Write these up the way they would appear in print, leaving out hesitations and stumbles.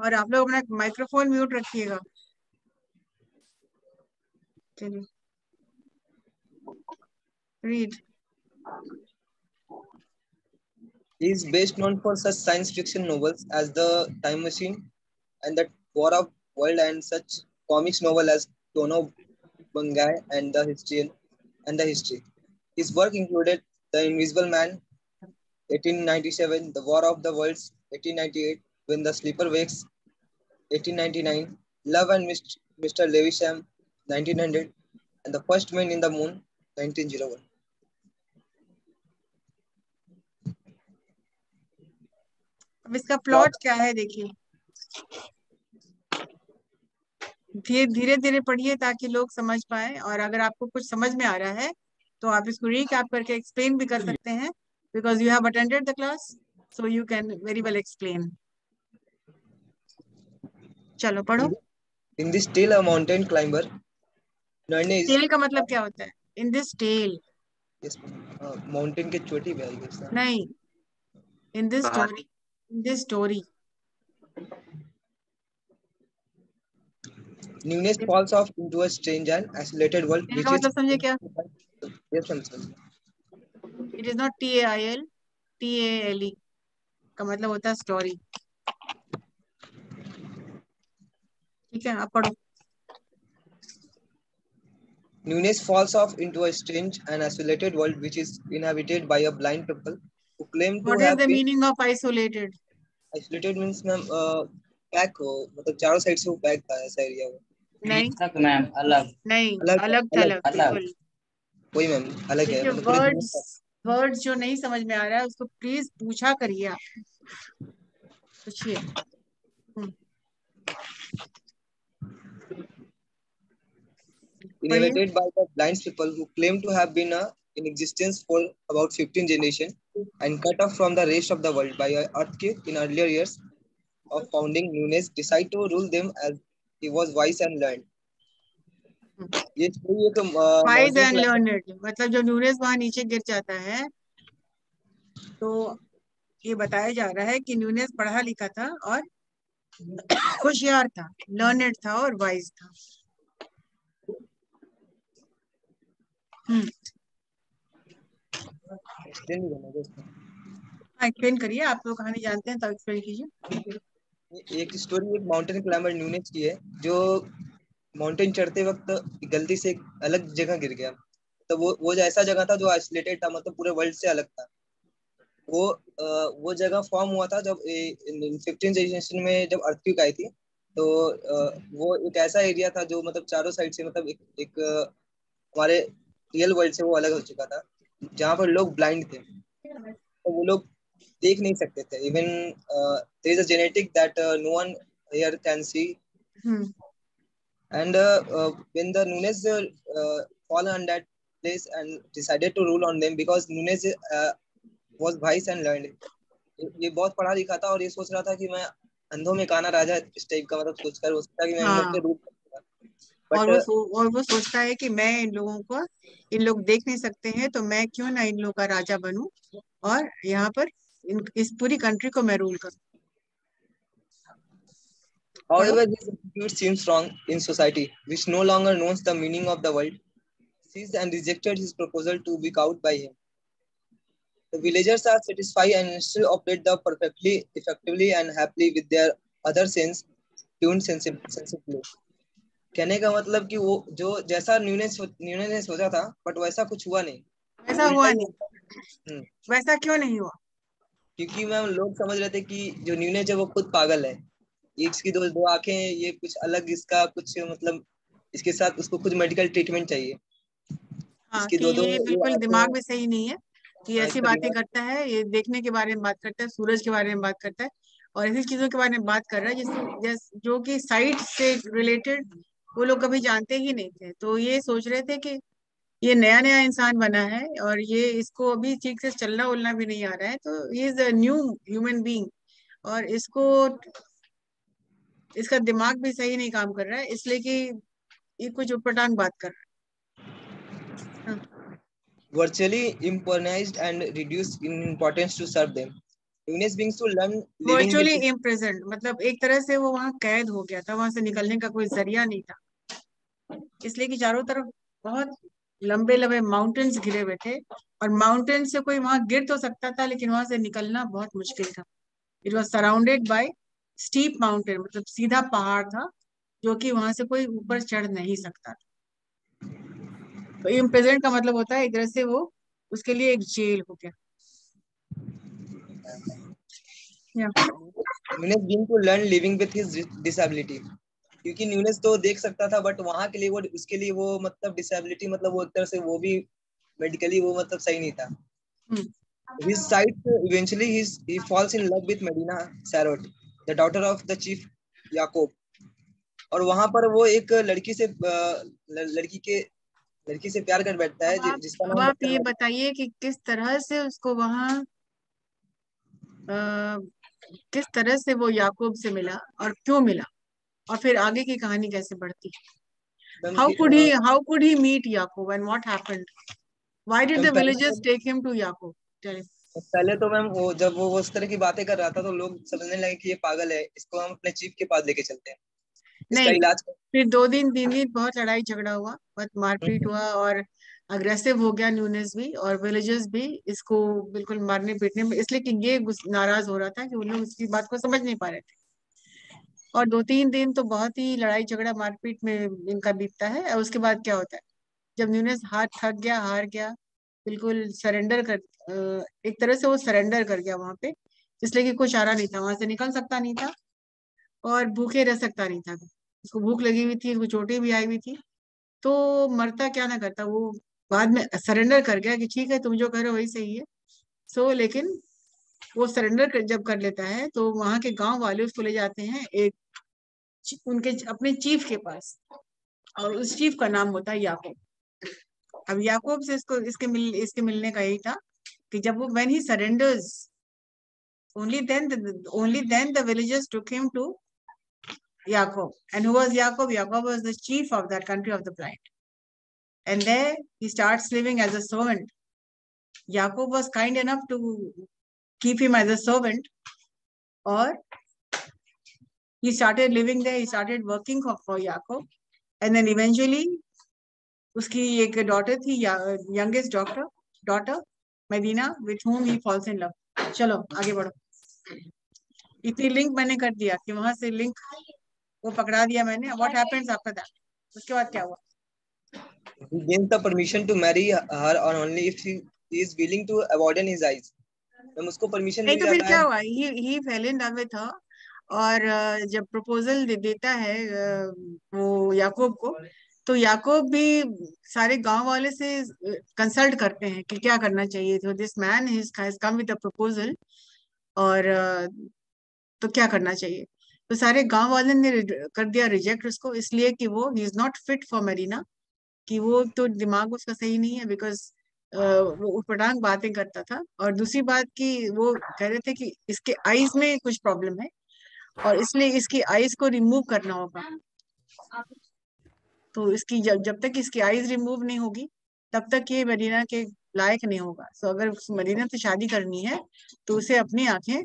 और आप लोग अपना माइक्रोफोन म्यूट रखिएगा। चलिए read. He is best known for such science fiction novels as The Time Machine and The War of World and such comics novel as Tono Bungai and the History. His work included The Invisible Man, 1897, The War of the Worlds, 1898, When the Sleeper Wakes, 1899, Love and Mr. Lewisham, 1900, and The First Man in the Moon, 1901. अब इसका plot क्या है देखिए, धीरे धीरे पढ़िए ताकि लोग समझ पाए, और अगर आपको कुछ समझ में आ रहा है तो आप इसको रीकैप करके एक्सप्लेन भी कर सकते हैं, because you have attended the class, so you can very well explain. चलो पढ़ो। In this tale, a mountain climber known as tale का मतलब क्या होता है? In this tale yes, mountain के चोटी पे आई guess. नहीं, in this story, in this story. Nunes falls off into a strange and isolated world, tale which का is मतलब समझे क्या? yes, sir. It is not TAIL, TALE का मतलब होता है स्टोरी। ठीक है, आप पढ़ो। Nunes falls off into a strange and isolated world, which is inhabited by a blind people who claim to what is have the been meaning of isolated? isolated. Means ma'am pack हो, मतलब चारों side से वो pack था ऐसा area वो। नहीं ma'am अलग नहीं, अलग अलग अलग थलग बिल्कुल। वही मैम अलग है, देखिए मतलब पूरे दुनिया वर्ड्स, का। वर्ड्स जो नहीं समझ में आ रहा है उसको प्लीज पूछा करिए आप, पूछिए। पढ़िए। Inhabited by the blind people who claim to have been in existence for about 15 generations and cut off from the rest of the world by an earthquake in earlier years of founding. Nunes decided to rule them as he was wise and learned. ये story एक wise mountain and climber learned, मतलब जब newness वहां नीचे गिर जाता है तो ये बताया जा रहा है कि न्यूनेस पढ़ा लिखा था और होशियार था, लर्नड था और वाइज था। explain नहीं करना दोस्त। एक्सप्लेन करिए, आप लोग कहानी जानते हैं तो एक्सप्लेन कीजिए। एक स्टोरी एक माउंटेन क्लाइंबर न्यूनेस की है, जो माउंटेन चढ़ते वक्त गलती से एक अलग जगह गिर गया। तो वो ऐसा जगह था जो आइसोलेटेड था, मतलब पूरे वर्ल्ड से अलग था। वो जगह फॉर्म हुआ था जब 15 जनरेशन में जब अर्थक्वेक आई थी। तो वो एक ऐसा एरिया था जो मतलब चारों साइड से मतलब एक हमारे रियल वर्ल्ड से वो अलग हो चुका था, जहाँ पर लोग ब्लाइंड थे, तो वो लोग देख नहीं सकते थे। Even there is a genetic that no one here can see. And when the Nunes fall on that place and decided to rule on them because Nunes was wise and learned. ये बहुत पढ़ा लिखा था और ये सोच रहा था कि मैं अंधों में काना राजा इस टाइप का, मतलब सोचकर वो सोचता कि मैं इन लोग पे हाँ, रूल करूंगा। और बट वो सोचता है कि मैं इन लोगों को, इन लोग देख नहीं सकते हैं तो मैं क्यों ना इन लोगों का राजा बनूं और यहाँ पर इस पूरी कंट्री को मैं रूल करूं। पढ़ो। however, this attitude seems wrong in society, which no longer knows the meaning of the world, seized and rejected his proposal to be cowed by him. The villagers are satisfied and still operate the perfectly, effectively, and happily with their other sense tuned sensibly. कहने का मतलब कि वो जो जैसा न्यूने ने सोचा था, बट वैसा कुछ हुआ नहीं, वैसा उल्टा हुआ ही नहीं। हुआ। वैसा क्यों नहीं हुआ? क्योंकि मैम लोग समझ रहे थे कि जो न्यूनेज है वो खुद पागल है, ये इसकी दो दो आंखें, ये कुछ अलग, इसका कुछ मतलब इसके साथ उसको कुछ मेडिकल ट्रीटमेंट चाहिए। हाँ, इसकी कि दो दो ये ये बिल्कुल दिमाग आंखें, में सही नहीं है, कि ऐसी इसका बातें दिमाग। करता है, ये देखने के बारे में बात करता है, सूरज के बारे में बात करता है और ऐसी चीजों के बारे में बात कर रहा है जो कि साइट से रिलेटेड वो लोग कभी जानते ही नहीं थे। तो ये सोच रहे थे कि ये नया नया इंसान बना है और ये इसको अभी ठीक से चलना उलना भी नहीं आ रहा है, तो ये is a new human being और इसको, इसका दिमाग भी सही नहीं काम कर रहा है, इसलिए कि ये कुछ उटपटांग बात कर रहा है। virtually improvised and reduced in importance to serve them. Nunez begins to learn living virtually with imprisoned, मतलब एक तरह से वो वहां कैद हो गया था, वहां से निकलने का कोई जरिया नहीं था, इसलिए कि चारों तरफ बहुत लंबे लंबे माउंटेन्स घिरे हुए थे, और माउंटेन से कोई वहां गिर तो सकता था लेकिन वहां से निकलना बहुत मुश्किल था। It was surrounded by steep mountain, मतलब सीधा पहाड़ था जो कि वहां से कोई ऊपर चढ़ नहीं सकता था। तो इम्प्रिजन्ड का मतलब होता है एक तरह से वो उसके लिए एक जेल हो गया। या न्यूनेस बिंग to learn living with his disability, क्योंकि न्यूनेस तो देख सकता था बट वहां के लिए वो उसके लिए वो मतलब डिसेबिलिटी मतलब वो एक तरह से वो भी मेडिकली वो मतलब सही नहीं था। हम्म, His sight eventually he falls in love with Medina Sarot, the daughter of the chief Yacob, और वहां पर वो एक लड़की से प्यार कर बैठता है अब आप जिसका अब नाम आप डॉक्टर ये मेडिना। बताइए कि किस तरह से उसको वहां किस तरह से वो याकूब से मिला और क्यों मिला, और फिर आगे की कहानी कैसे बढ़ती। Ma'am how could he meet Yakub and what happened, why did ma'am the villagers take him to Yakub. पहले तो मैम वो जब वो उस तरह की बातें कर रहा था तो लोग समझने लगे कि ये पागल है, इसको हम अपने चीफ के पास लेके चलते हैं, इसका नहीं, इलाज कर। फिर 2 दिन 3 दिन बहुत लड़ाई झगड़ा हुआ, बहुत मारपीट हुआ, और अग्रेसिव हो गया न्यूनेस भी और विलेजर्स भी इसको बिल्कुल मारने पीटने में, इसलिए कि ये नाराज हो रहा था कि उन लोग इसकी बात को समझ नहीं पा रहे थे। और 2 3 दिन तो बहुत ही लड़ाई झगड़ा मारपीट में इनका बीतता है, और उसके बाद क्या होता है, जब न्यूनेस हाथ थक गया, हार गया, बिल्कुल सरेंडर कर एक तरह से वो सरेंडर कर गया वहां पे, इसलिए कि कोई चारा नहीं था, वहां से निकल सकता नहीं था और भूखे रह सकता नहीं था। उसको भूख लगी हुई थी, उसको चोटें भी आई हुई थी, तो मरता क्या ना करता वो, बाद में सरेंडर कर गया कि ठीक है तुम जो कह रहे हो वही सही है। लेकिन वो सरेंडर जब कर लेता है तो वहां के गांव वाले उसको ले जाते हैं एक उनके अपने चीफ के पास, और उस चीफ का नाम होता है याकूब। अब याकूब से इसके मिलने का यही था कि जब वो when he surrenders, only then the villagers took him to Yaakov. And who was Yaakov? Yaakov was the chief of that country of the blind. And there he starts living as a servant. Yaakov was kind enough to keep him as a servant, or he started living there, he started working for Yaakov. And then eventually उसकी एक daughter थी, youngest daughter Medina, with whom he falls in love. चलो आगे बढ़ो। इतनी link मैंने कर दिया कि वहां से लिंक वो पकड़ा दिया मैंने। व्हाट हैपेंस आफ्टर दैट, उसके बाद क्या हुआ। He gains the permission to marry her or only if he is willing to avoid his eyes। Ma'am उसको परमिशन नहीं मिल तो फिर जाता है। क्या हुआ, he fell in love with her, और जब प्रपोजल देता है वो याकूब को, तो याकूब भी सारे गांव वाले से कंसल्ट करते हैं कि क्या करना चाहिए, तो this man has come with a proposal, और तो क्या करना चाहिए। तो सारे गांव वाले ने कर दिया रिजेक्ट उसको, इसलिए कि वो he is not fit for Marina, कि वो तो दिमाग उसका सही नहीं है, बिकॉज वो उटपटांग बातें करता था, और दूसरी बात कि वो कह रहे थे कि इसके आईज में कुछ प्रॉब्लम है और इसलिए इसकी आईज को रिमूव करना होगा। तो इसकी जब तक इसकी आईज रिमूव नहीं होगी तब तक ये मदीना के लायक नहीं होगा। अगर मदीना से शादी करनी है तो उसे अपनी आंखें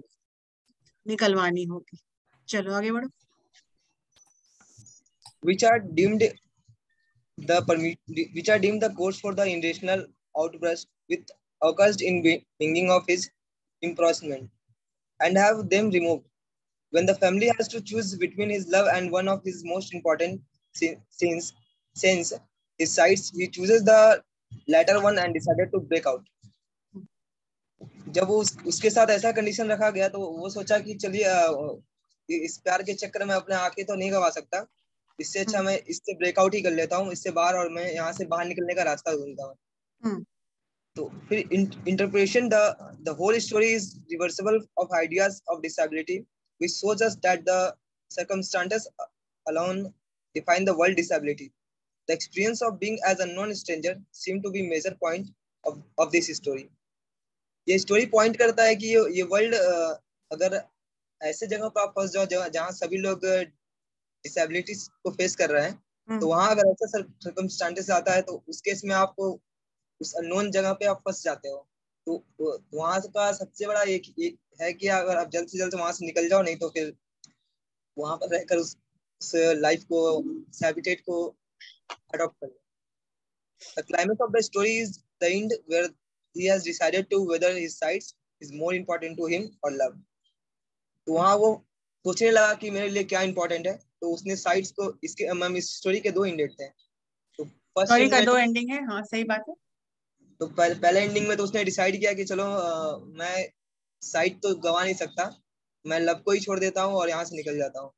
निकलवानी होगी। चलो आगे बढ़ो। which are deemed which are deemed the cause for the irrational outburst with occurred in beginning of his imprisonment and have them removed. When the family has to choose between his love and one of his most important sins, his sides, he chooses the latter one and decided to break out. जब वो उसके साथ ऐसा condition रखा गया तो वो सोचा कि चलिए इस प्यार के चक्कर में अपने आंखें तो नहीं गवा सकता, इससे अच्छा मैं इससे ब्रेकआउट ही कर लेता हूँ इससे बाहर, और मैं यहाँ से बाहर निकलने का रास्ता ढूंढता हूँ। तो फिर interpretation the whole story is reversible of ideas of disability which shows us that the circumstances alone define the world disability. The experience of being as a non-stranger seem to be major point of this story. ये story point करता है कि ये world अगर ऐसे जगह पर आप फंस जाओ जहाँ सभी लोग डिसेबिलिटीज को फेस कर रहे हैं, तो वहां अगर ऐसा सर्कमस्टांसेस आता है तो उस केस में आपको उस अननोन जगह पे आप फंस जाते हो। तो वहां का सबसे बड़ा एक है कि अगर आप जल्द से जल्द वहां से निकल जाओ, नहीं तो फिर वहां पर रहकर उस लाइफ को, उस हैबिटेट को अडॉप्ट कर लो। The climax of the story is the end where he has decided to whether his sides is more important to him or love. तो वहां वो सोचने लगा कि मेरे लिए क्या इंपॉर्टेंट है, तो उसने साइड्स को, इसके मैम इस स्टोरी के दो एंडेड थे। तो फर्स्ट स्टोरी एंड का में दो एंडिंग है, हाँ सही बात है। तो पहले एंडिंग में तो उसने डिसाइड किया कि चलो मैं साइड तो गवा नहीं सकता, मैं लव को ही छोड़ देता हूँ और यहाँ से निकल जाता हूँ।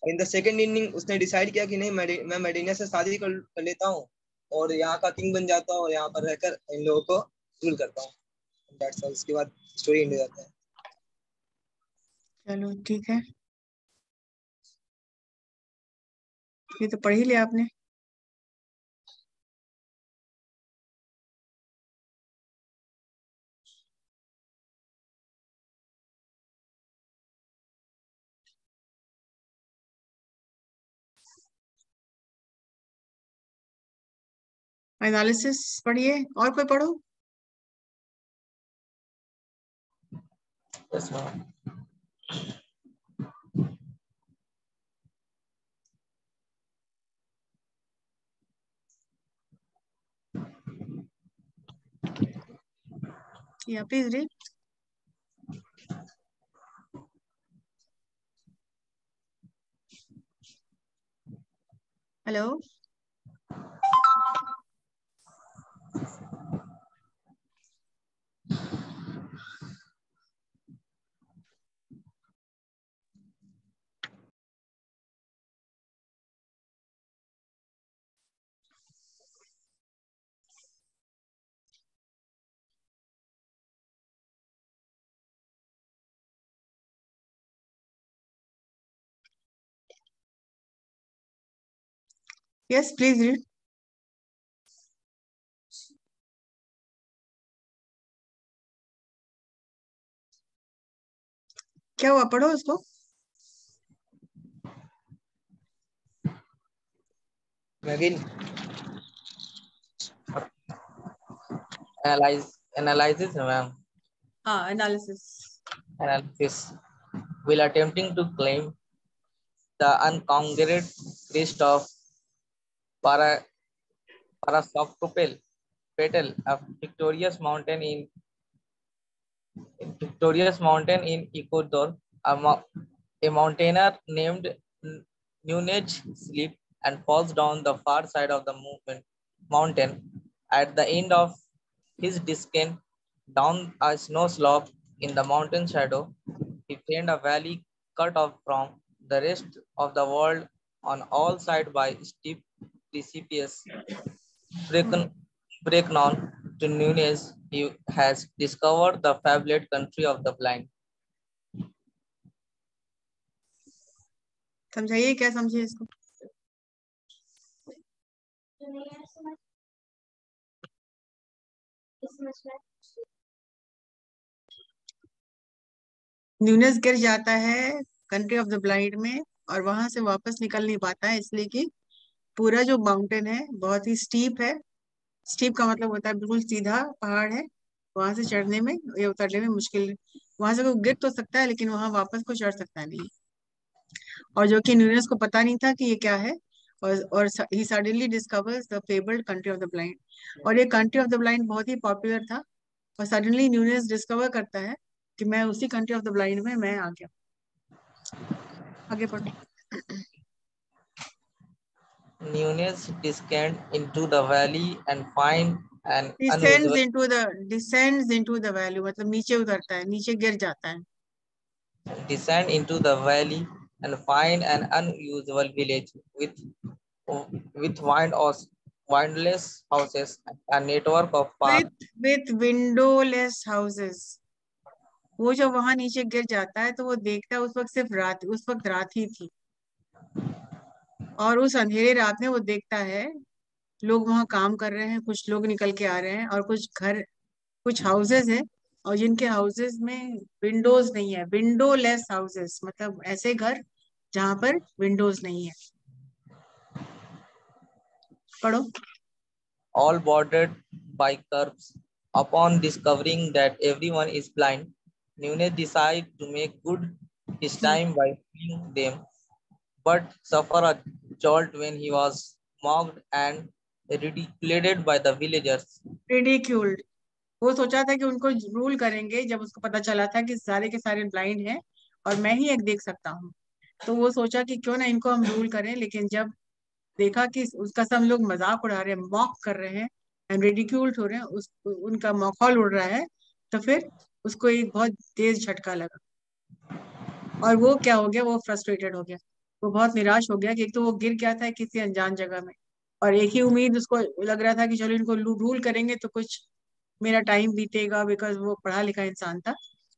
इन द सेकेंड इनिंग उसने डिसाइड किया कि नहीं, मैं मेडिना से शादी कर लेता हूँ और यहाँ का किंग बन जाता हूँ और यहाँ पर रहकर इन लोगों को रूल करता हूँ। That's all. उसके बाद स्टोरी एंड हो जाता है। चलो ठीक है, ये तो पढ़ ही लिया आपने। एनालिसिस पढ़िए, और कोई पढ़ो। Yes, ma'am. या please read. Hello. Yes please read. क्या हुआ, पढ़ो उसको। Again Analysis, ma'am. हाँ analysis. Analysis. Will attempting to claim the uncongruent crest of para Parasoctopel petal, a victorious mountain in Ecuador. A mountaineer named Nunez slips and falls down the far side of the mountain. At the end of his descent down a snow slope in the mountain shadow, he found a valley cut off from the rest of the world on all sides by steep precipices. Breakdown to Nunez, he has discovered the fabulous country of the blind. समझाइए, क्या समझिए इसको। Newness गिर जाता है country of the blind में, और वहां से वापस निकल नहीं पाता है, इसलिए कि पूरा जो माउंटेन है बहुत ही स्टीप है। स्टीप का मतलब होता है बिल्कुल सीधा पहाड़ है, वहां से चढ़ने में या उतरने में मुश्किल। वहां से कोई गिर तो सकता है, लेकिन वहां वापस कोई चढ़ सकता नहीं। और जो कि न्यूनेस को पता नहीं था कि ये क्या है, और he suddenly discovers the fabled country of the blind. और ये कंट्री ऑफ द ब्लाइंड बहुत ही पॉपुलर था, और सडनली न्यूनेस डिस्कवर करता है कि मैं उसी कंट्री ऑफ द ब्लाइंड में मैं आ गया। आगे पढ़ो। Nunez descends into the valley and finds an descends unusual into the value मतलब नीचे उतरता है, नीचे गिर जाता है। descend into the valley and find an unusual village with windless houses, a network of parks. With windowless houses. वो जब वहां नीचे गिर जाता है तो वो देखता है, उस वक्त सिर्फ रात, उस वक्त रात ही थी, और उस अंधेरे रात में वो देखता है लोग वहां काम कर रहे हैं, कुछ लोग निकल के आ रहे हैं, और कुछ हाउसेस हैं, और जिनके हाउसेस में विंडोज नहीं है। विंडोलेस हाउसेस मतलब ऐसे घर जहां पर विंडोज नहीं है। पढ़ो। All bordered by curbs. Upon discovering that everyone is blind, Nunez decided to make good his time by fleeing them, but suffered a jolt when he was mocked and ridiculed by the villagers. Ridiculed. वो सोचा था कि उनको rule करेंगे, जब उसको पता चला था कि सारे के सारे ब्लाइंड हैं और मैं ही एक देख सकता हूँ, तो वो सोचा कि क्यों ना इनको हम रूल करें। लेकिन जब देखा कि उसका सब लोग मजाक उड़ा रहे हैं, मॉक कर रहे हैं एंड रिडिक्यूल्ड हो रहे हैं, उनका मखौल उड़ रहा है, तो फिर उसको एक बहुत तेज झटका लगा और वो क्या हो गया, वो फ्रस्ट्रेटेड हो गया। वो बहुत निराश हो गया कि एक तो वो गिर गया था किसी अनजान जगह में, और एक ही उम्मीद उसको लग रहा था कि चलो इनको रूल करेंगे तो कुछ मेरा टाइम बीतेगा, बिकॉज वो पढ़ा लिखा इंसान था।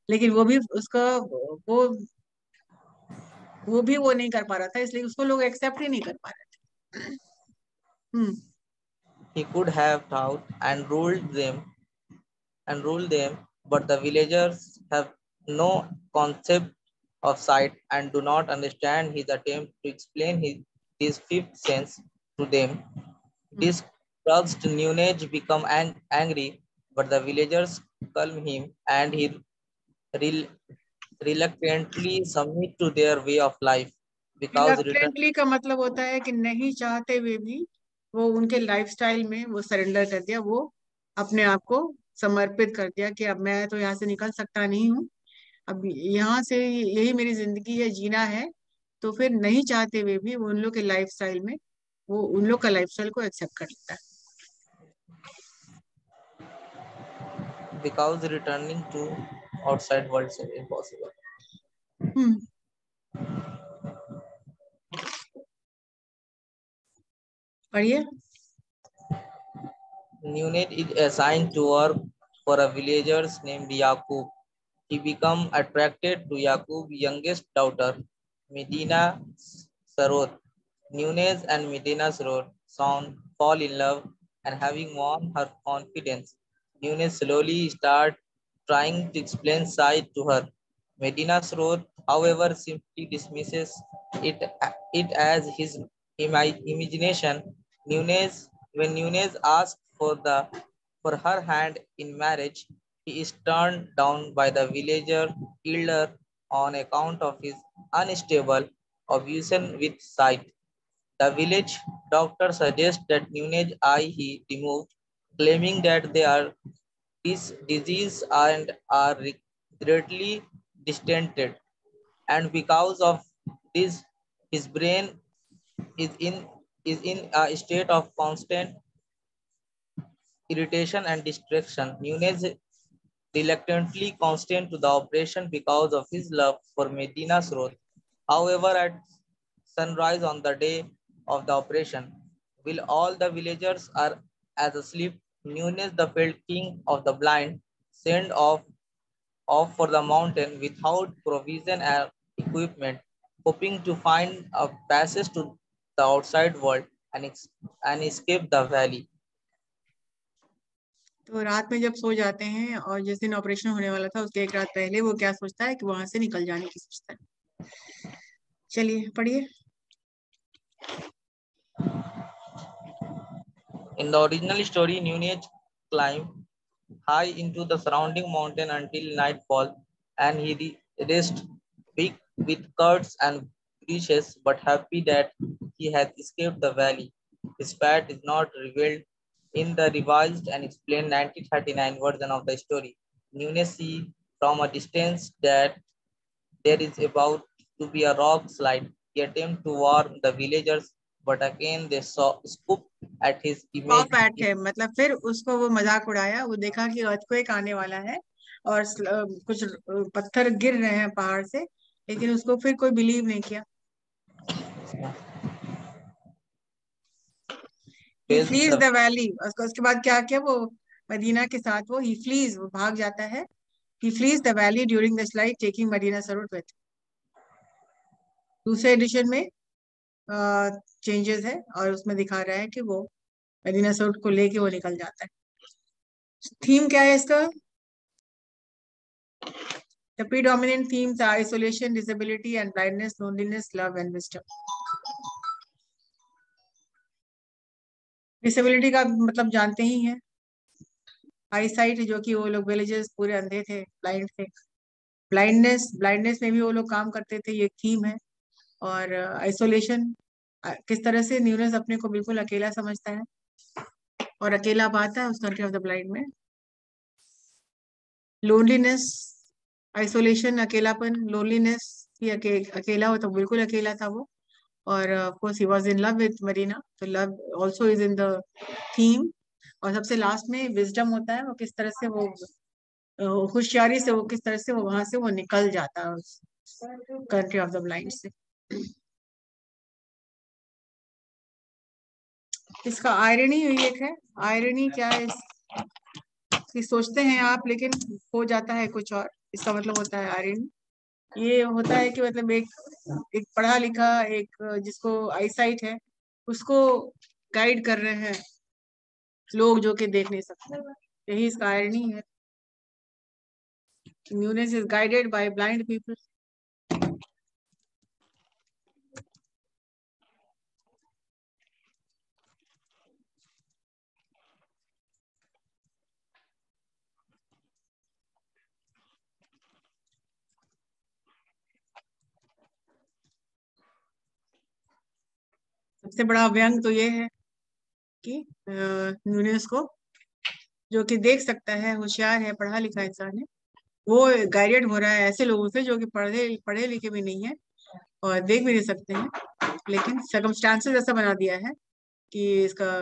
लेकिन वो भी उसका वो नहीं कर पा रहा था, इसलिए उसको लोग एक्सेप्ट ही नहीं कर पा रहे थे। He could have taught and ruled them, but the villagers have no concept of sight and do not understand his attempt to explain his fifth sense to them. Distrust Nunez become angry, but the villagers calm him and he rel- reluctantly submit to their way of life because return. Reluctantly का मतलब होता है कि नहीं चाहते हुए भी वो उनके लाइफस्टाइल में वो सरेंडर कर दिया, वो अपने आप को समर्पित कर दिया कि अब मैं तो यहाँ से निकल सकता नहीं हूँ, अब यहाँ से यही मेरी जिंदगी है, जीना है। तो फिर नहीं चाहते हुए भी वो उन लोग के लाइफस्टाइल में, वो उन लोग का लाइफस्टाइल को एक्सेप्ट कर लेता Because returning to outside world is impossible. है। पढ़िए। Nunez is assigned to work for a villager named Yaqub. He becomes attracted to Yaqub's youngest daughter, Medina Sarot. Nunez and Medina Sarot soon fall in love, and having won her confidence, Nunez slowly starts trying to explain side to her. Medina Sarot, however, simply dismisses it as his imagination. When Nunez asks for her hand in marriage, he is turned down by the villager elder on account of his unstable obsession with sight. The village doctor suggests that Nunez eye he removed, claiming that they are disease and are greatly distended, and because of this, his brain is in a state of constant irritation and distraction. Nunez reluctantly consent to the operation because of his love for Medina's Road. However, at sunrise on the day of the operation, while all the villagers are as asleep, Nunez, the field king of the blind, sent off for the mountain without provision and equipment, hoping to find a passage to the outside world and escape the valley. तो रात में जब सो जाते हैं और जिस दिन operation होने वाला था उसके एक रात पहले वो क्या सोचता है कि वहां से निकल जाने की सोचता है। चलिए पढ़िए। In the original story, Nunez climbed high into the surrounding mountain until nightfall, and he reached big with curds and breeches, but happy that he had escaped the valley. His fate is not revealed in the revised and explained 1939 version of the story. Nunez sees from a distance that there is about to be a rock slide. He attempts to warn the villagers, but again they saw scoop at his image. Top at है मतलब फिर उसको वो मजाक उड़ाया, वो देखा कि अर्थक्वेक आने वाला है और कुछ पत्थर गिर रहे हैं पहाड़ से, लेकिन उसको फिर कोई बिलीव नहीं किया। ही फ्लीज द वैली, उसके बाद क्या किया वो मदीना के साथ, वो वो भाग जाता है। He flees the valley during the slide taking Medina sarote with. दूसरे एडिशन में चेंजेस है और उसमें दिखा रहा है कि वो मदीना सरोवर को लेके वो निकल जाता है। थीम क्या है इसका? The predominant themes are isolation, disability and blindness, loneliness, love and wisdom. Disability का मतलब जानते ही हैं, आई साइट, जो कि वो लोग विलेजेस पूरे अंधे थे, ब्लाइंड थे। ब्लाइंडनेस में भी वो लोग काम करते थे, ये थीम है। और आइसोलेशन, किस तरह से न्यूनेस अपने को बिल्कुल अकेला समझता है और अकेला पाता है उस कंट्री ऑफ द ब्लाइंड में। लोनलीनेस, आइसोलेशन, अकेलापन, लोनलीनेस, ये अकेला हो तो बिल्कुल अकेला था वो। और of course he was in love with Marina, तो love also is in the theme. और सबसे लास्ट में विजडम होता है, वो किस तरह से वो होशियारी से वो किस तरह से वो वहां से वो निकल जाता है उस कंट्री ऑफ द ब्लाइंड से। इसका आयरनी एक है। आयरनी क्या है कि सोचते हैं आप लेकिन हो जाता है कुछ और, इसका मतलब होता है आयरनी। ये होता है कि मतलब एक पढ़ा लिखा, एक जिसको आईसाइट है, उसको गाइड कर रहे हैं लोग जो कि देख नहीं सकते। यही इसका आयरनी है। Newness is guided by blind people. सबसे बड़ा व्यंग तो ये है कि न्यूनेस को, जो कि देख सकता है, होशियार है, पढ़ा लिखा इंसान है, वो गाइडेड हो रहा है ऐसे लोगों से जो कि पढ़े पढ़े लिखे भी नहीं है और देख भी नहीं सकते हैं, लेकिन सर्कमस्टांसेस ऐसा बना दिया है कि इसका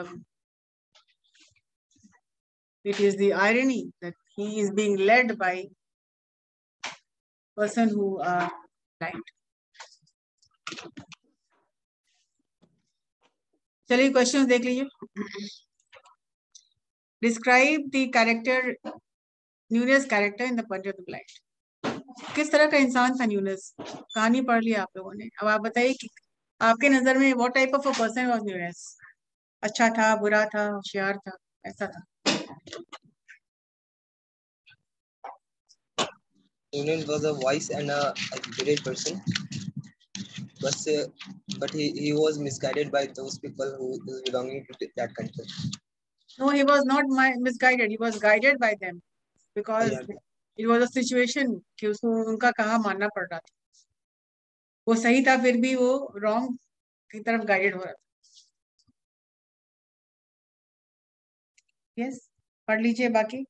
it is the irony that he is being led by person who are blind. चलिए क्वेश्चन देख लीजिए। Describe the character, newness character in the point of the blind. किस तरह का इंसान था न्यूनेस? कहानी पढ़ लिया आप लोगों ने, अब आप बताइए कि आपके नजर में what type of a person was newness? अच्छा था, बुरा था, होशियार था, ऐसा था? Newton was a wise and a educated person, but he was misguided by those people who is belonging to that country. No, he was not misguided. He was guided by them because Yeah. it was a situation कि उसको उनका कहा मानना पड़ रहा था। वो सही था फिर भी वो रॉन्ग की तरफ गाइडेड हो रहा था। यस, पढ़ लीजिए बाकी।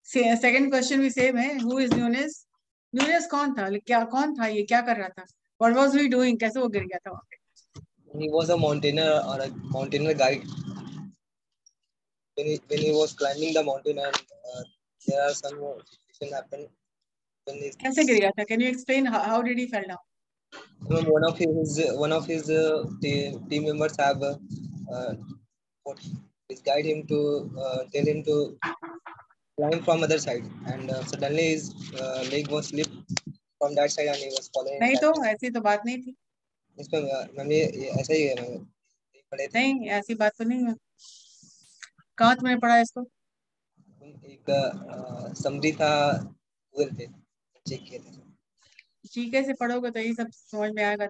सेकंड क्वेश्चन भी सेम है, हु इज न्यूनेस? न्यूनेस कौन था, क्या कौन था, ये क्या कर रहा था? What was he doing? कैसे वो गिर गया था वहां पे? He was a mountaineer or a mountaineer guide. When he was climbing the mountain and there are some situation happened when कैसे गिर गया था? Can you explain how did he fell down? one of his team members have what is guide him to tell him to climb from other side and suddenly his leg was slipped from that side and he was falling नहीं in तो that. ऐसी तो बात नहीं थी। इसमें ma'am ये ऐसा ही है मैम, पढ़े थे नहीं, ऐसी बात तो नहीं है। कहाँ तुमने पढ़ा है इसको? एक समरी था गूगल पे चेक किया था। जीके से पढ़ोगे तो यही सब समझ में आएगा।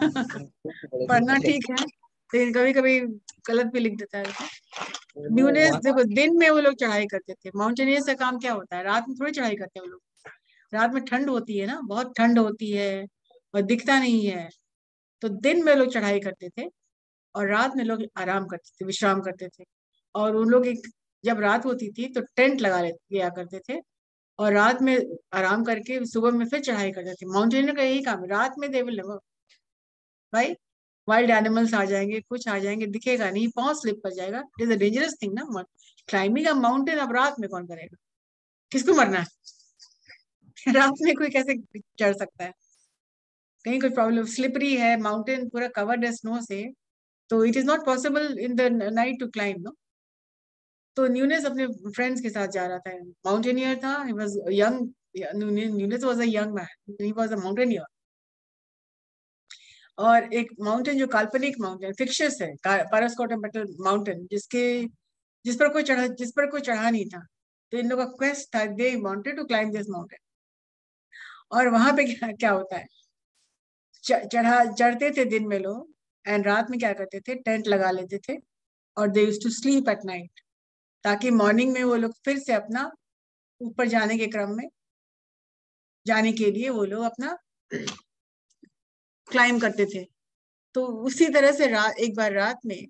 पढ़े पढ़ना थे ठीक है, लेकिन कभी कभी गलत भी लिख देता है। वो न्यूनेस वहाँ देखो, दिन में वो लोग चढ़ाई करते थे। माउंटेनियर्स का काम क्या होता है? रात में थोड़ी चढ़ाई करते हैं वो लोग। रात में ठंड होती है ना, बहुत ठंड होती है और दिखता नहीं है, तो दिन में लोग चढ़ाई करते थे और रात में लोग आराम करते थे, विश्राम करते थे। और उन लोग एक, जब रात होती थी तो टेंट लगा लिया करते थे और रात में आराम करके सुबह में फिर चढ़ाई करते थे। माउंटेनियर का यही काम है, रात में दे विल नेवर, भाई वाइल्ड एनिमल्स आ जाएंगे, कुछ आ जाएंगे, दिखेगा नहीं, पांव स्लिप कर जाएगा। It is a dangerous thing ना, क्लाइंबिंग अ माउंटेन। अब रात में कौन करेगा? किसको मरना है? रात में कोई कैसे चढ़ सकता है? कहीं कोई प्रॉब्लम, स्लिपरी है माउंटेन, पूरा कवर्ड है स्नो से, तो it is not possible in the night to climb, no. तो न्यूनेस अपने फ्रेंड्स के साथ जा रहा था, माउंटेनियर था, he was young. Nunez was a young man, he was a mountaineer. और एक माउंटेन जो काल्पनिक माउंटेन फिक्शियस है, पैरास्कोटोमेटल माउंटेन, जिस पर कोई चढ़ा नहीं था। तो इन लोगों का क्वेस्ट था, they wanted to climb this mountain. और वहां पे क्या होता है, चढ़ते थे दिन में लोग, एंड रात में क्या करते थे, टेंट लगा लेते थे और they used to sleep at night, ताकि मॉर्निंग में वो लोग फिर से अपना ऊपर जाने के क्रम में, जाने के लिए वो लोग अपना क्लाइम करते थे। तो उसी तरह से एक बार रात में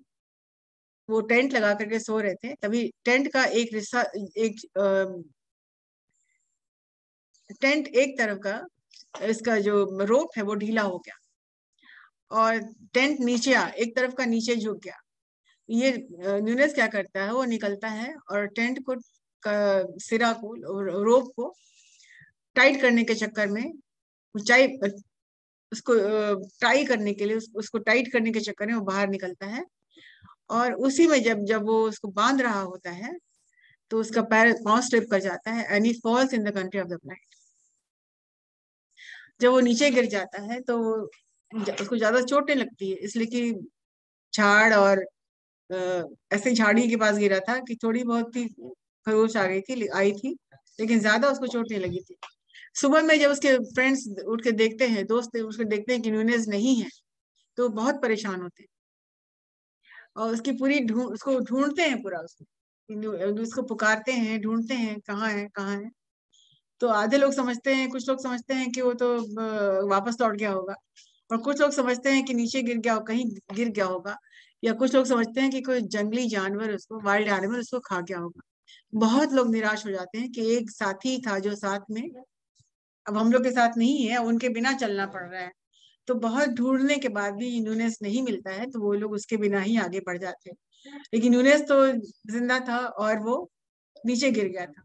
वो टेंट लगा करके सो रहे थे, तभी टेंट का एक हिस्सा, टेंट एक तरफ का इसका जो रोप है वो ढीला हो गया और टेंट नीचे एक तरफ का नीचे झुक गया। ये न्यूनेस क्या करता है, वो निकलता है और टेंट को सिरा को, रोप को टाइट करने के चक्कर में, ऊंचाई उसको टाई करने के लिए, उसको टाइट करने के चक्कर में वो बाहर निकलता है। और उसी में जब जब वो उसको बांध रहा होता है तो उसका पांव स्लिप कर जाता है and he falls in the country of the blind. जब वो नीचे गिर जाता है तो उसको ज्यादा चोट नहीं लगती है, इसलिए कि झाड़ और ऐसे झाड़ी के पास गिरा था कि थोड़ी बहुत ही खरोच आई थी, लेकिन ज्यादा उसको चोट नहीं लगी थी। सुबह में जब उसके फ्रेंड्स उठ के देखते हैं, दोस्त उठ के देखते हैं कि न्यूनेस नहीं है, तो बहुत परेशान होते हैं और उसकी पूरी उसको ढूंढते हैं, पूरा उसको पुकारते हैं, ढूंढते हैं कहाँ है कहाँ है। तो आधे लोग समझते हैं, कुछ लोग समझते हैं कि वो तो वापस लौट गया होगा, और कुछ लोग समझते हैं कि नीचे गिर गया, कहीं गिर गया होगा, या कुछ लोग समझते हैं कि कोई जंगली जानवर उसको, वाइल्ड एनिमल उसको खा गया होगा। बहुत लोग निराश हो जाते हैं कि एक साथी था जो साथ में अब हम लोग के साथ नहीं है, उनके बिना चलना पड़ रहा है। तो बहुत ढूंढने के बाद भी न्यूनेस नहीं मिलता है, तो वो लोग उसके बिना ही आगे बढ़ जाते हैं। लेकिन न्यूनेस तो जिंदा था और वो नीचे गिर गया था।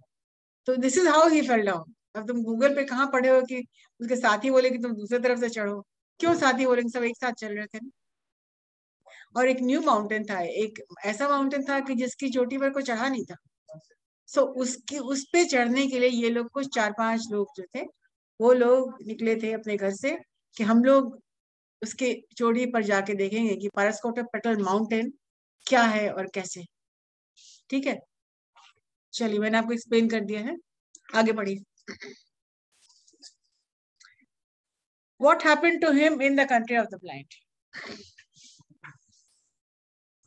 तो this is how he fell down. अब तुम गूगल पे कहाँ पढ़े हो कि उसके साथी बोले कि तुम दूसरी तरफ से चढ़ो? क्यों साथी बोले? सब एक साथ चल रहे थे ना। और एक न्यू माउंटेन था, एक ऐसा माउंटेन था कि जिसकी चोटी पर कोई चढ़ा नहीं था। सो उसकी उस पे चढ़ने के लिए ये लोग, कुछ 4-5 लोग जो थे, वो लोग निकले थे अपने घर से कि हम लोग उसके चोटी पर जाके देखेंगे कि पारास्कोटोपेटल माउंटेन क्या है और कैसे। ठीक है, चलिए मैंने आपको एक्सप्लेन कर दिया है, आगे बढ़िए। What happened to him in the country of the blind?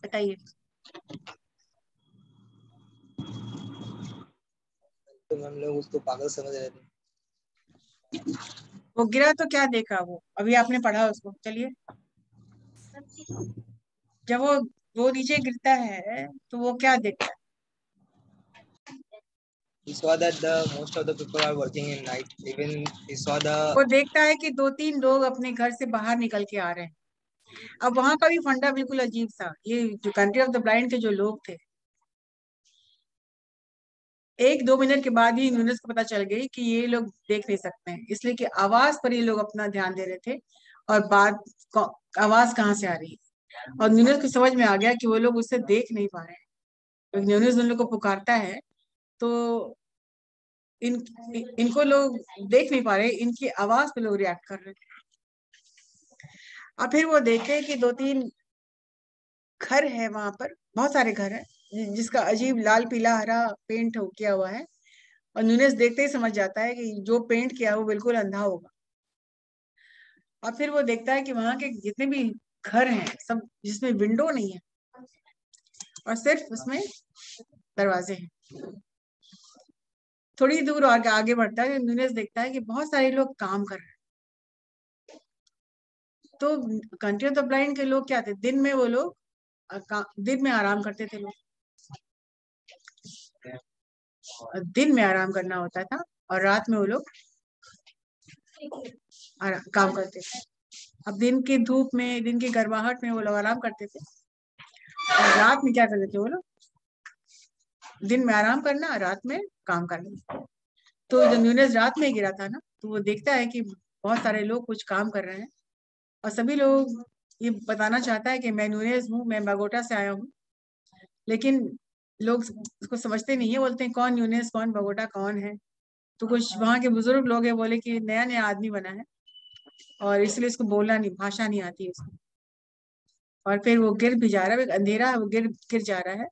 बताइए। तो हम लोग उसको पागल समझ रहे थे। वो गिरा तो क्या देखा? वो अभी आपने पढ़ा उसको, चलिए। जब वो नीचे गिरता है तो वो क्या देखता है? He saw that the most of the people are working in night. Even he saw वो the देखता है कि 2-3 लोग अपने घर से बाहर निकल के आ रहे हैं। अब वहां का भी फंडा बिल्कुल अजीब था। ये जो कंट्री ऑफ द ब्लाइंड के जो लोग थे, 1-2 मिनट के बाद ही न्यूनेस को पता चल गई कि ये लोग देख नहीं सकते हैं, इसलिए कि आवाज पर ये लोग अपना ध्यान दे रहे थे और आवाज कहाँ से आ रही है। और न्यूनेस को समझ में आ गया कि वो लोग उससे देख नहीं पा रहे हैं। तो न्यूनेस उन लोग को पुकारता है तो इनको लोग देख नहीं पा रहे, इनकी आवाज पे लोग रिएक्ट कर रहे थे। और फिर वो देखे कि 2-3 घर है वहां पर, बहुत सारे घर है, जिसका अजीब लाल पीला हरा पेंट किया हुआ है। और न्यूनेस देखते ही समझ जाता है कि जो पेंट किया है वो बिल्कुल अंधा होगा। और फिर वो देखता है कि वहां के जितने भी घर हैं सब, जिसमें विंडो नहीं है और सिर्फ उसमें दरवाजे हैं। थोड़ी दूर आगे आगे बढ़ता है, न्यूनेस देखता है कि बहुत सारे लोग काम कर रहे हैं। तो कंट्री ऑफ द ब्लाइंड के लोग क्या थे, दिन में वो लोग दिन में आराम करते थे। लोग दिन में आराम करना होता था और रात में वो लोग काम करते थे। अब दिन की धूप में, दिन की गर्माहट में वो लोग आराम करते थे, और रात में क्या करते थे वो लोग? दिन में आराम करना, रात में काम करना। तो जब न्यूनेस रात में गिरा था ना, तो वो देखता है कि बहुत सारे लोग कुछ काम कर रहे हैं और सभी लोग ये बताना चाहता है कि मैं न्यूनेस हूँ, मैं बगोटा से आया हूँ। लेकिन लोग उसको समझते नहीं है, बोलते हैं कौन न्यूनेस, कौन बगोटा, कौन है। तो कुछ वहां के बुजुर्ग लोग हैं, बोले कि नया नया आदमी बना है और इसलिए इसको बोलना नहीं, भाषा नहीं आती इसको। और फिर वो गिर भी जा रहा है, अंधेरा है, वो गिर गिर जा रहा है।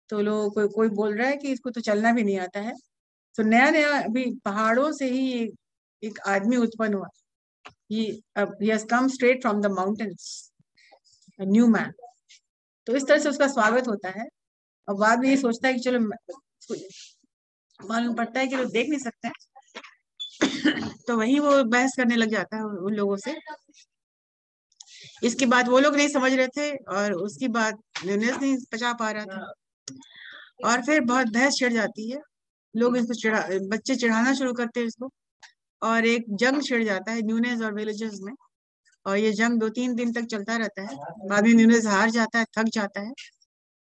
तो लोग कोई बोल रहा है कि इसको तो चलना भी नहीं आता है। तो नया नया अभी पहाड़ों से ही एक आदमी उत्पन्न हुआ। he has come straight from the mountains, a new man। तो इस तरह से उसका स्वागत होता है और बाद में ये सोचता है कि चलो मालूम पड़ता है कि लोग देख नहीं सकते हैं। तो वही वो बहस करने लग जाता है उन लोगों से। इसके बाद वो लोग नहीं समझ रहे थे और उसकी बात न्यूनेस नहीं पचा पा रहा था, और फिर बहुत बहस छिड़ जाती है। लोग इसको बच्चे चिढ़ाना शुरू करते हैं इसको, और एक जंग छिड़ जाता है न्यूनेस और विलेजर्स में। और ये जंग 2-3 दिन तक चलता रहता है। बाद में न्यूनेस हार जाता है, थक जाता है,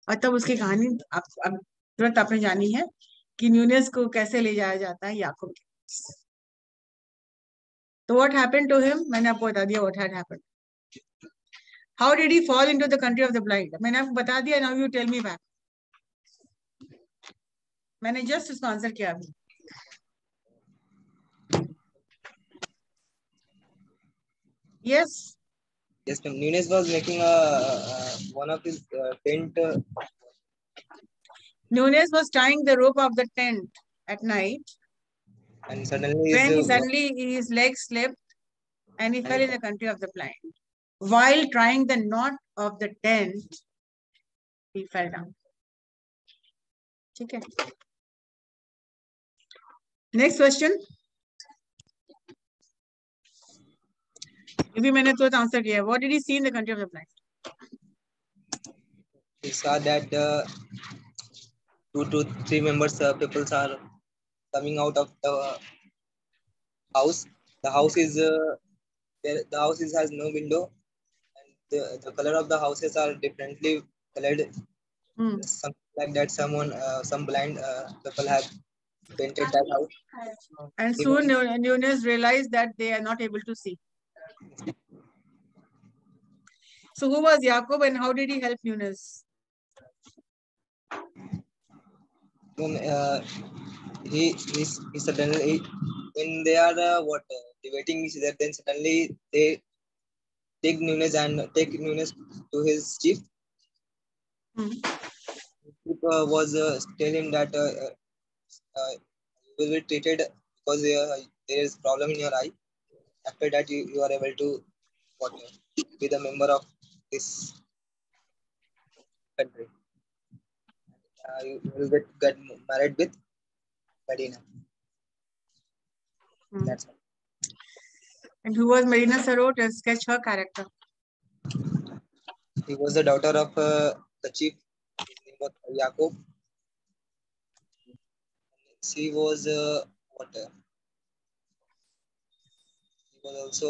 और तब उसकी कहानी अब तुरंत आपने जानी है कि न्यूनेस को कैसे ले जाया जाता है याकूब के पास। तो व्हाट हैपेंड टू हिम, मैंने आपको बता दिया what had happened. How did he fall into the country of the blind, मैंने आपको बता दिया, now you tell me back. मैंने जस्ट उसका आंसर किया अभी। Yes. Yes, ma'am. Nunes was making one of his tent. Nunes was tying the rope of the tent at night And suddenly his legs slipped and he fell in the country of the blind. While trying the knot of the tent, he fell down. ठीक है. Next question. अभी मैंने तो answer किया. What did he see in the country of the blind? He saw that 2 to 3 members people are coming out of the house. The house is has no window, and the color of the houses are differently colored. Something like that. Some blind people have painted that house. And soon Nunes realized that they are not able to see. So who was Jacob and how did he help Nunes? Then he suddenly, when they are debating each other, then suddenly they take Nunes to his chief. Chief was tell him that you will be treated because there is problem in your eye. After that, you are able to be the member of this country. You will get married with Medina. That's all. And who was Medina Sarot? Sketch her character. He was the daughter of the chief. His name was Jacob. She was He was also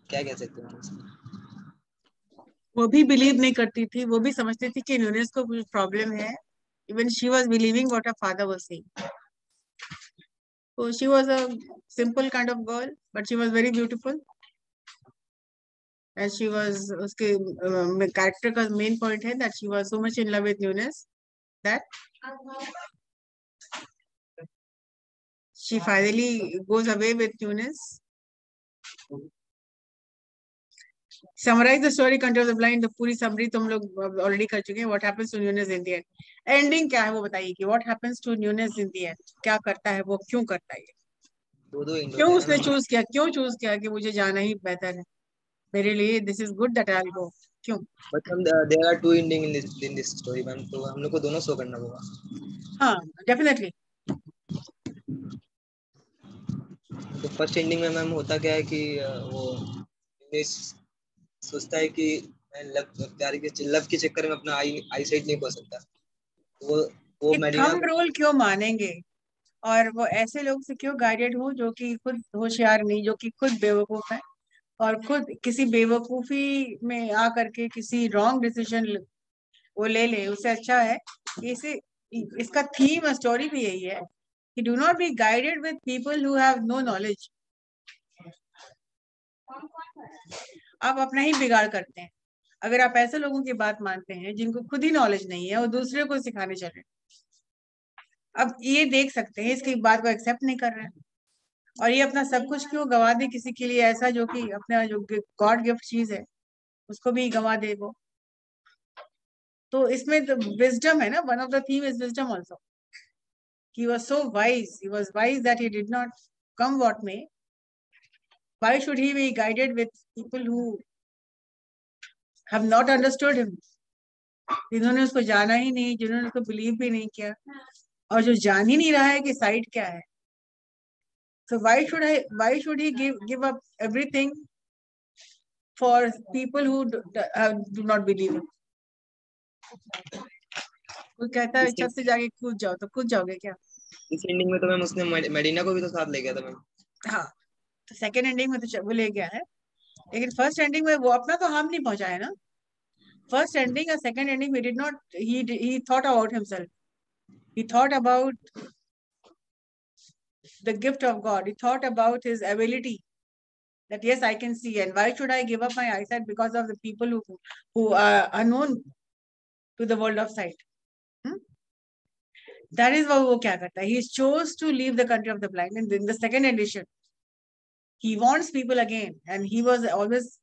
क्या कह सकते हैं, वो भी believe नहीं करती थी, वो भी समझती थी कि न्यूनेस को कुछ प्रॉब्लम है. Even she was believing what her father was saying. So she was a simple kind of girl, but she was very beautiful. And she was, उसके character का main point है that she was so much in love with Nunes that she finally goes away with Nunes. Summarize the story Country of the Blind. तो पूरी summary तुम लोग already कर चुके हैं. What happens to Nunes in the end? Ending क्या है वो बताइए कि what happens to Nunes in the end? क्या करता है वो, क्यों करता है, क्यों उसने चूज किया कि मुझे जाना ही बेहतर है मेरे लिए. This is good that I'll go. क्यों? But there are two endings in this story, ma'am. तो हम लोग को दोनों शो करना होगा. हाँ, definitely. तो फर्स्ट एंडिंग में मैम होता क्या है कि वो सोचता है कि मैं लव के चक्कर में अपना आई साइट नहीं खो सकता. वो मेडिना थंब रूल क्यों मानेंगे और वो ऐसे लोग से क्यों गाइडेड हो जो कि खुद होशियार नहीं, जो कि खुद बेवकूफ है और खुद किसी बेवकूफी में आ करके किसी रॉन्ग डिसीजन वो ले. उससे अच्छा है इसे, इसका थीम स्टोरी भी यही है कि do not be guided with people who have no knowledge. आप अपना ही बिगाड़ करते हैं अगर आप ऐसे लोगों की बात मानते हैं जिनको खुद ही नॉलेज नहीं है और दूसरे को सिखाने चले. अब ये देख सकते हैं इसकी बात को एक्सेप्ट नहीं कर रहे हैं और ये अपना सब कुछ क्यों गवा दे किसी के लिए ऐसा जो कि अपना जो गॉड गिफ्ट चीज है उसको भी गवा दे वो. तो इसमें तो विजडम है ना, one of the theme is wisdom also. He was so wise. He was wise that he did not come what may. Why should he be guided with people who have not understood him? जिन्होंने उसको जाना ही नहीं, जिन्होंने उसको believe भी नहीं किया, और जो जान ही नहीं रहा है कि साइट क्या है. So why should he give up everything for people who do not believe him? कोई कहता है छत से जाके कूद जाओ, तो कूद जाओगे क्या? इस एंडिंग में तो मैम उसने मेडिना को भी तो साथ ले गया था मैम. हाँ, तो सेकेंड एंडिंग में तो वो ले गया है, लेकिन फर्स्ट एंडिंग में वो अपना तो हार्म नहीं पहुंचाया ना. फर्स्ट एंडिंग और सेकेंड एंडिंग में did not, he thought about himself. He thought about the gift of God. He thought about his ability. That yes, I can see, and why should I give up my eyesight because of the people who are unknown to the world of sight? That is what वो क्या करता है. He chose to leave the country of the blind. And in the second edition, he wants people again, and he was always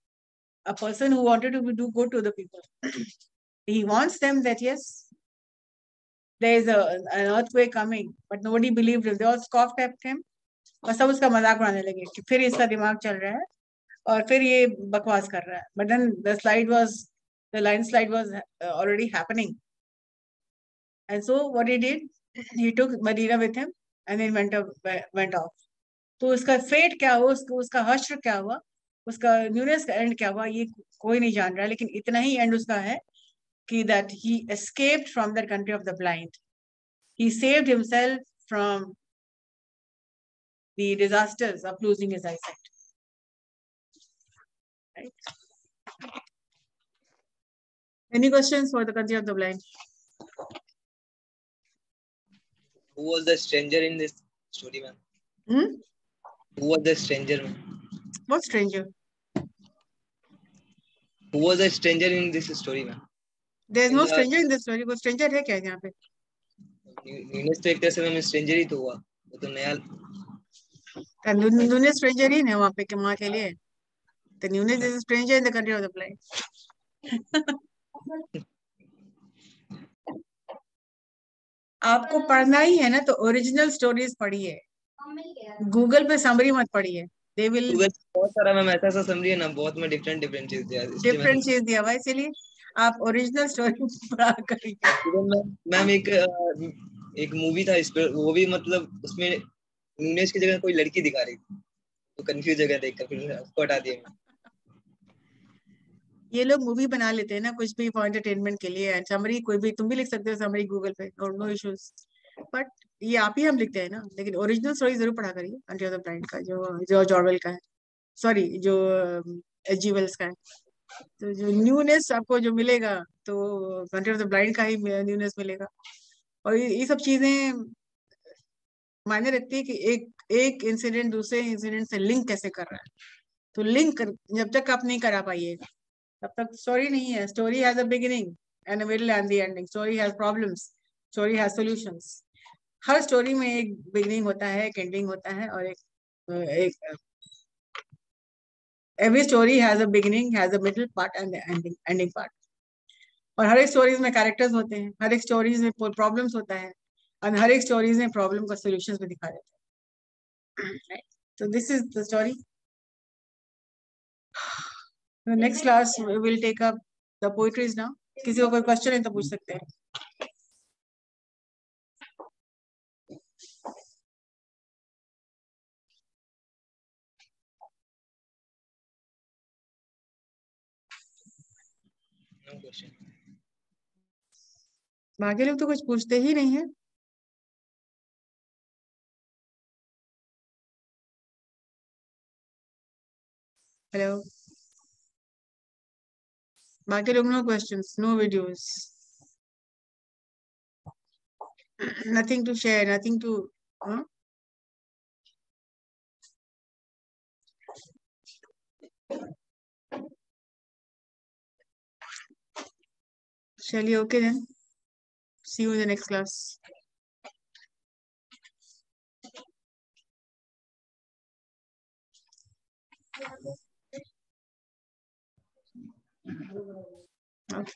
a person who wanted to do good to the people. He wants them that yes, there is an earthquake coming, but nobody believed him. They all scoffed at him. और सब उसका मजाक उड़ाने लगे कि फिर इसका दिमाग चल रहा है और फिर ये बकवास कर रहा है. But then the landslide was already happening. And so what he did, he took Medina with him and then went off. तो उसका फेट क्या हुआ, उसका हश्र क्या हुआ, उसका न्यूनेस का एंड क्या हुआ, ये कोई नहीं जान रहा. लेकिन इतना ही एंड उसका है कि that he escaped from the country of the blind. He saved himself from the disasters of losing his eyesight. Right? Any questions for the country of the blind? Who was the stranger in this story, ma'am? Who was the stranger, ma'am? What stranger? Who was the stranger in this story, ma'am? There is no stranger in this story. वो stranger है क्या यहाँ पे? Newness तो एक तरह से ma'am stranger ही तो हुआ, वो तो नया. न्यूनेस stranger ही है वहाँ पे कि वहाँ के लिए. The Nunes is a stranger in the country of the blind. आपको पढ़ना ही है ना, तो ओरिजिनल स्टोरीज पढ़िए. गूगल पे समरी मत पढ़िए. They will बहुत सारा मैम ऐसा समरी है ना, बहुत में डिफरेंट चीज दिया है. डिफरेंट चीज दिया हुआ, इसलिए आप ओरिजिनल स्टोरी पढ़ा करिए. मैम एक मूवी था इस पर, वो भी मतलब उसमें न्यूनेस की जगह कोई लड़की दिखा रही थी, तो कंफ्यूज जगह देखकर फिर उसको हटा दिया. ये लोग मूवी बना लेते हैं ना कुछ भी फॉर एंटरटेनमेंट के लिए. समरी कोई भी तुम भी लिख सकते हो समरी गूगल पे, नो इश्यूज. बट ये आप ही हम लिखते हैं ना. लेकिन ओरिजिनल स्टोरी जरूर पढ़ा करिए. कंट्री ऑफ द ब्लाइंड का जो जॉर्ज ऑरवेल का है, सॉरी जो एच.जी. वेल्स का है. तो जो न्यूनेस आपको जो मिलेगा, तो कंट्री ऑफ द ब्लाइंड का ही न्यूनेस मिलेगा. और ये सब चीजें मायने रखती है कि एक इंसिडेंट दूसरे इंसिडेंट से लिंक कैसे कर रहा है. तो लिंक जब तक आप नहीं करा पाइएगा तब तक स्टोरी नहीं है. Story has a beginning and a middle and the ending. Story has problems, story has solutions. Her story में एक बिगिनिंग होता है, एक एंडिंग होता है, और एक every story has a beginning, has a middle part and the ending part. और हर एक स्टोरीज में कैरेक्टर्स होते हैं, हर एक स्टोरीज में प्रॉब्लम्स होता है, और हर एक स्टोरीज में प्रॉब्लम का सॉल्यूशंस भी दिखा देते हैं. So this is the story. The next class we will take up the poetries now. किसी को कोई क्वेश्चन है तो पूछ सकते हैं. बाकी लोग तो कुछ पूछते ही नहीं है. हेलो, बाकी लोग no questions, no videos, nothing to share, nothing to चलिए. Okay then, see you in the next class. Okay.